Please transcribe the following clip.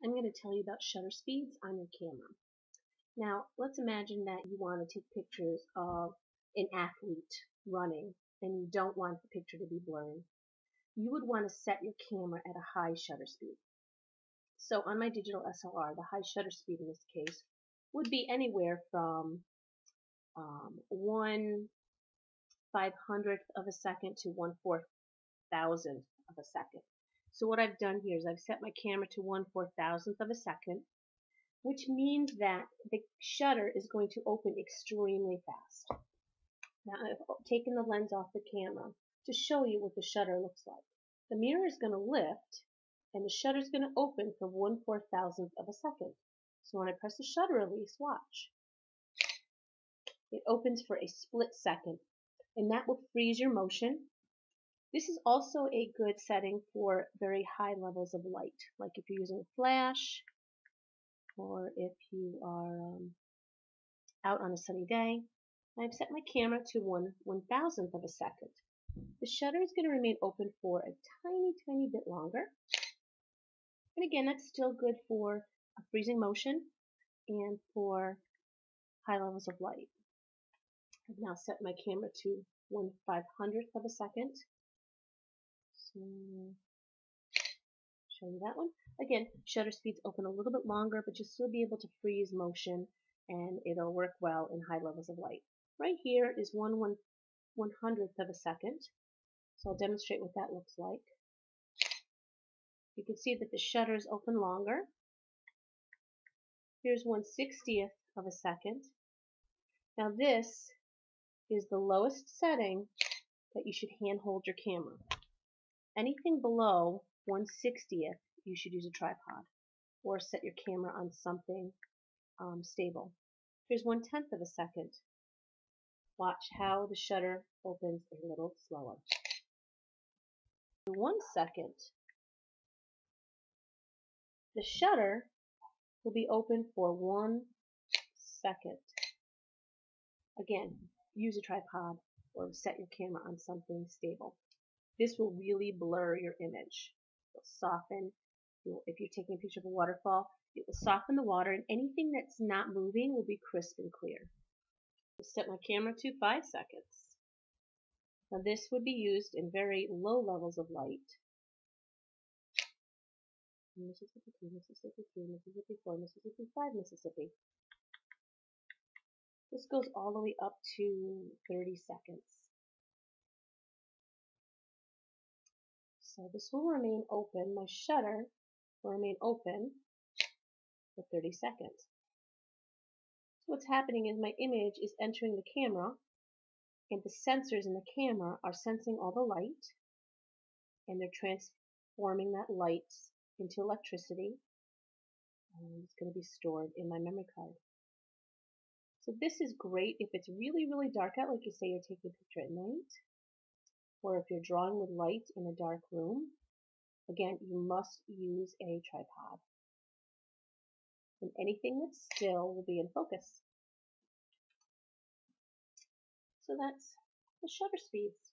I'm going to tell you about shutter speeds on your camera. Now, let's imagine that you want to take pictures of an athlete running and you don't want the picture to be blurry. You would want to set your camera at a high shutter speed. So on my digital SLR, the high shutter speed in this case would be anywhere from 1/500th of a second to 1/4000th of a second. So what I've done here is I've set my camera to 1/4000th of a second, which means that the shutter is going to open extremely fast. Now I've taken the lens off the camera to show you what the shutter looks like. The mirror is going to lift and the shutter is going to open for 1/4000th of a second. So when I press the shutter release, watch. It opens for a split second, and that will freeze your motion. This is also a good setting for very high levels of light, like if you're using a flash or if you are out on a sunny day. I've set my camera to 1/1000th of a second. The shutter is going to remain open for a tiny bit longer. And again, that's still good for a freezing motion and for high levels of light. I've now set my camera to 1/500th of a second. So, show you that one. Again, shutter speeds open a little bit longer, but you'll still be able to freeze motion and it'll work well in high levels of light. Right here is 1/100th of a second. So I'll demonstrate what that looks like. You can see that the shutter is open longer. Here's 1/60th of a second. Now this is the lowest setting that you should hand hold your camera. Anything below 1/60th, you should use a tripod or set your camera on something stable. Here's 1/10th of a second. Watch how the shutter opens a little slower. 1 second, the shutter will be open for 1 second. Again, use a tripod or set your camera on something stable. This will really blur your image. It will soften. If you're taking a picture of a waterfall, it will soften the water, and anything that's not moving will be crisp and clear. I'll set my camera to 5 seconds. Now this would be used in very low levels of light. Mississippi 2, Mississippi 3, Mississippi 4, Mississippi 5, Mississippi. This goes all the way up to 30 seconds. So this will remain open. My shutter will remain open for 30 seconds. So what's happening is my image is entering the camera, and the sensors in the camera are sensing all the light, and they're transforming that light into electricity, and it's going to be stored in my memory card. So this is great if it's really dark out, like you say you're taking a picture at night, or if you're drawing with light in a dark room. Again, you must use a tripod. And anything that's still will be in focus. So that's the shutter speeds.